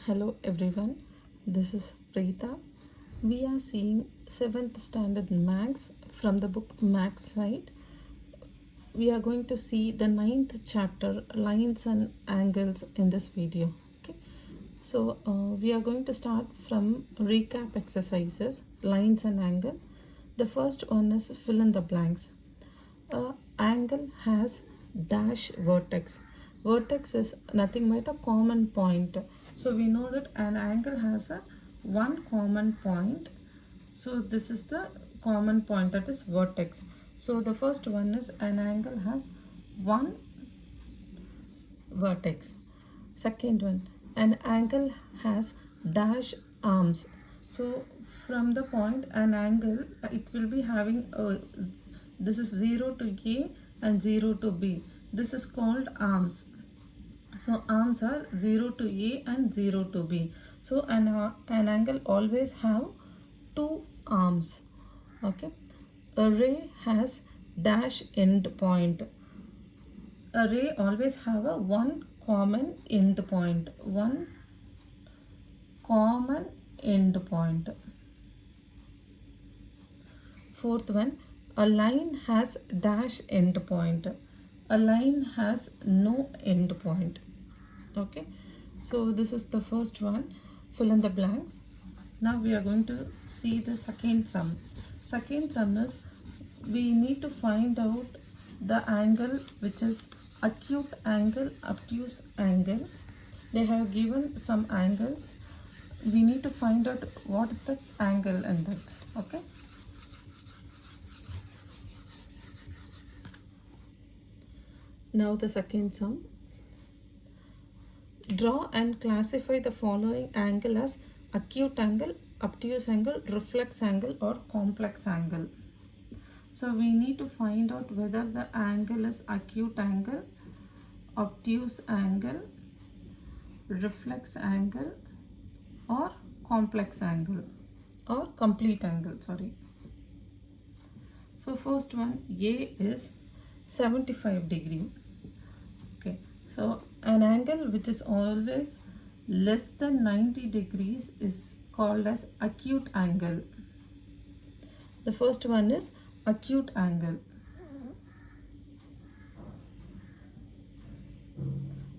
Hello everyone, this is Preeta. We are seeing 7th standard Maths from the book Maths Side. We are going to see the 9th chapter, Lines and Angles, in this video. Okay, so we are going to start from recap exercises, lines and angle. The first one is fill in the blanks. Angle has dash vertex. Vertex is nothing but a common point. So we know that an angle has a one common point. So this is the common point, that is vertex. So the first one is an angle has one vertex. Second one, an angle has dash arms. So from the point an angle, it will be having this is 0 to A and 0 to B. This is called arms. So arms are 0 to A and 0 to B. So an angle always have two arms. Okay. A ray has dash end point. A ray always have a one common end point. One common end point. Fourth one, a line has dash end point. A line has no end point. Okay, so this is the first one, fill in the blanks. Now we are going to see the second sum. Second sum is we need to find out the angle which is acute angle, obtuse angle. They have given some angles. We need to find out what is the angle in that. Okay. Now the second sum. Draw and classify the following angle as acute angle, obtuse angle, reflex angle or complex angle. So we need to find out whether the angle is acute angle, obtuse angle, reflex angle or complex angle or complete angle, sorry. So first one, A is 75 degree. Okay, so an angle which is always less than 90 degrees is called as acute angle. The first one is acute angle.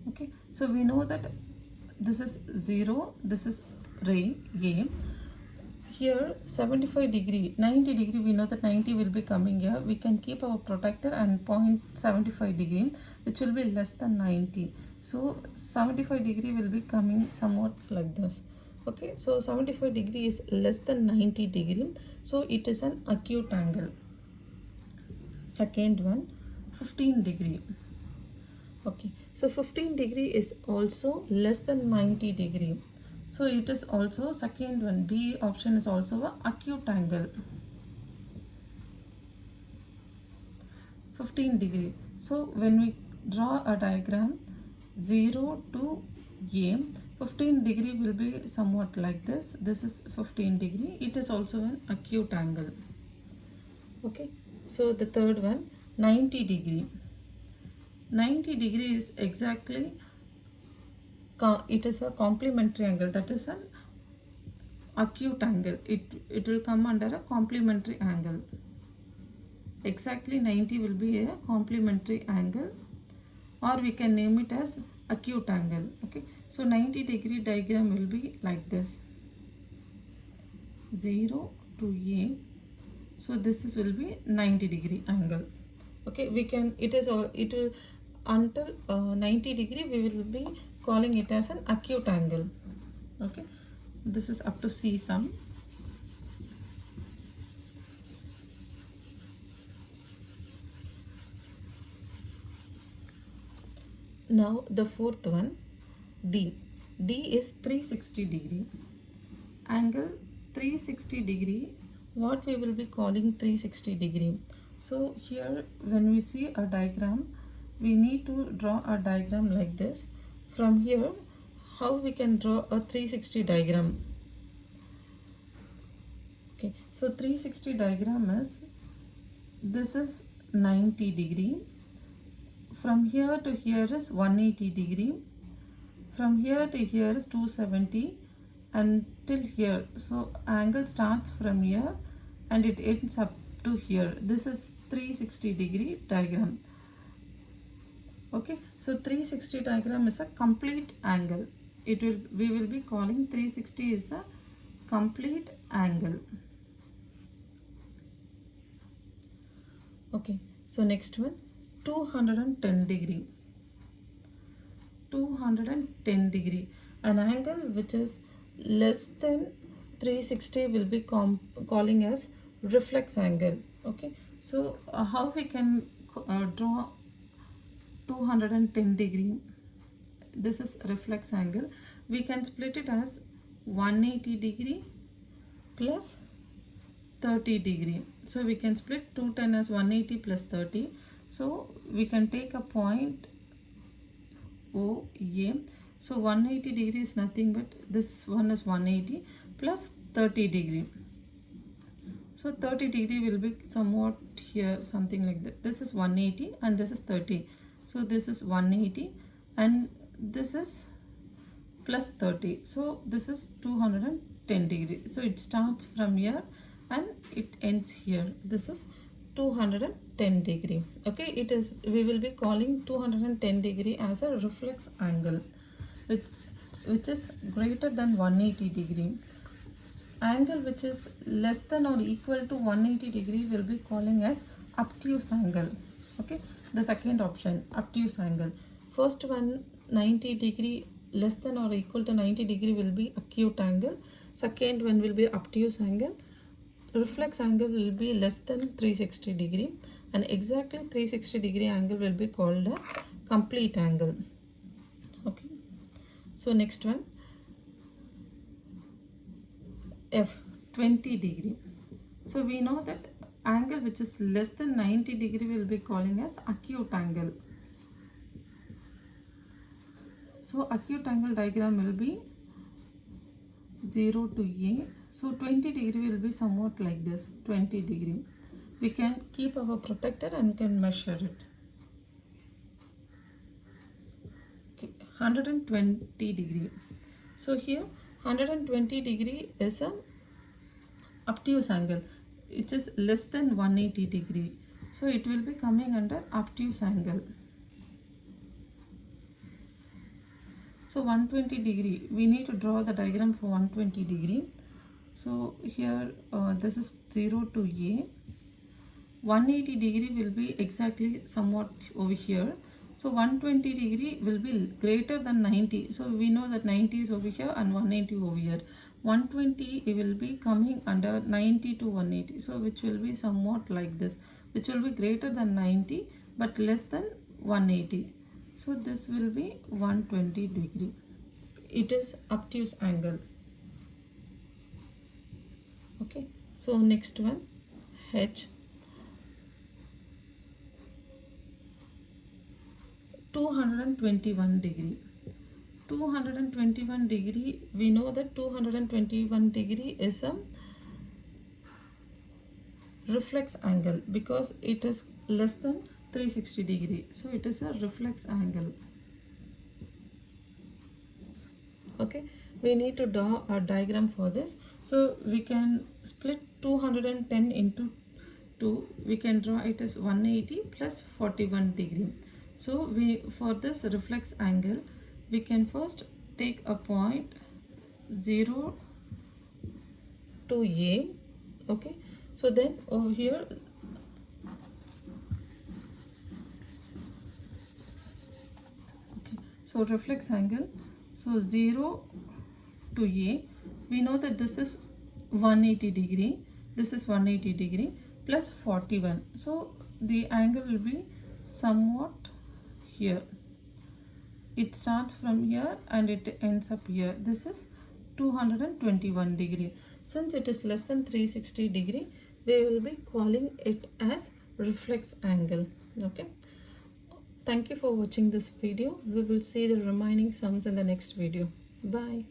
Okay, so we know that this is 0, this is ray A. Here 75 degree, 90 degree, we know that 90 will be coming here. We can keep our protector and point 75 degree, which will be less than 90. So 75 degree will be coming somewhat like this. Okay, so 75 degree is less than 90 degree. So it is an acute angle. Second one, 15 degree. Okay, so 15 degree is also less than 90 degree. So it is also second one, B option is also a acute angle. 15 degree. So when we draw a diagram 0 to A, 15 degree will be somewhat like this. This is 15 degree. It is also an acute angle. Okay. So the third one, 90 degree. 90 degree is exactly, it is a complementary angle, that is an acute angle. It will come under a complementary angle. Exactly 90 will be a complementary angle, or we can name it as acute angle. Okay, so 90 degree diagram will be like this, 0 to A. So this will be 90 degree angle. Okay, we can, it will until 90 degree we will be calling it as an acute angle. Okay, this is up to C sum. Now the fourth one, D. D is 360 degree. Angle 360 degree, what we will be calling 360 degree. So here when we see a diagram, we need to draw a diagram like this. From here, how we can draw a 360 diagram? Okay, so 360 diagram is, this is 90 degree. From here to here is 180 degree. from here to here is 270 until here. So angle starts from here and it ends up to here. This is 360 degree diagram. Okay, so 360 diagram is a complete angle. We will be calling 360 is a complete angle. Okay, so next one, 210 degree. 210 degree, an angle which is less than 360 will be calling as reflex angle. Okay, so how we can draw 210 degree? This is reflex angle. We can split it as 180 degree plus 30 degree. So we can split 210 as 180 plus 30. So we can take a point OA. So 180 degree is nothing but this one is 180 plus 30 degree. So 30 degree will be somewhat here, something like that. This is 180 and this is 30. So this is 180 and this is plus 30. So this is 210 degree. So it starts from here and it ends here. This is 210 degree. Okay, it is, we will be calling 210 degree as a reflex angle which is greater than 180 degree. Angle which is less than or equal to 180 degree will be calling as obtuse angle. Okay, the second option, obtuse angle. First one, 90 degree less than or equal to 90 degree will be acute angle. Second one will be obtuse angle. Reflex angle will be less than 360 degree and exactly 360 degree angle will be called as complete angle. Okay, so next one, F, 20 degree. So we know that angle which is less than 90 degree will be calling as acute angle. So acute angle diagram will be 0 to A. So 20 degree will be somewhat like this, 20 degree. We can keep our protractor and can measure it. Okay, 120 degree. So here 120 degree is a obtuse angle. It is less than 180 degree. So it will be coming under obtuse angle. So 120 degree, we need to draw the diagram for 120 degree. So here this is 0 to A. 180 degree will be exactly somewhat over here. So 120 degree will be greater than 90. So we know that 90 is over here and 180 over here. 120 it will be coming under 90 to 180. So which will be somewhat like this, which will be greater than 90 but less than 180. So this will be 120 degree. It is obtuse angle. Okay, so next one, H, 221 degree. 221 degree, we know that 221 degree is a reflex angle because it is less than 360 degree. So it is a reflex angle. Okay, we need to draw a diagram for this. So we can split 210 into 2. We can draw it as 180 plus 41 degree. So for this reflex angle, we can first take a point 0 to A. Okay, so then over here so reflex angle, so 0 to A, we know that this is 180 degree, this is 180 degree plus 41. So the angle will be somewhat here. It starts from here and it ends up here. This is 221 degree. Since it is less than 360 degree, we will be calling it as reflex angle. Okay. Thank you for watching this video. We will see the remaining sums in the next video. Bye.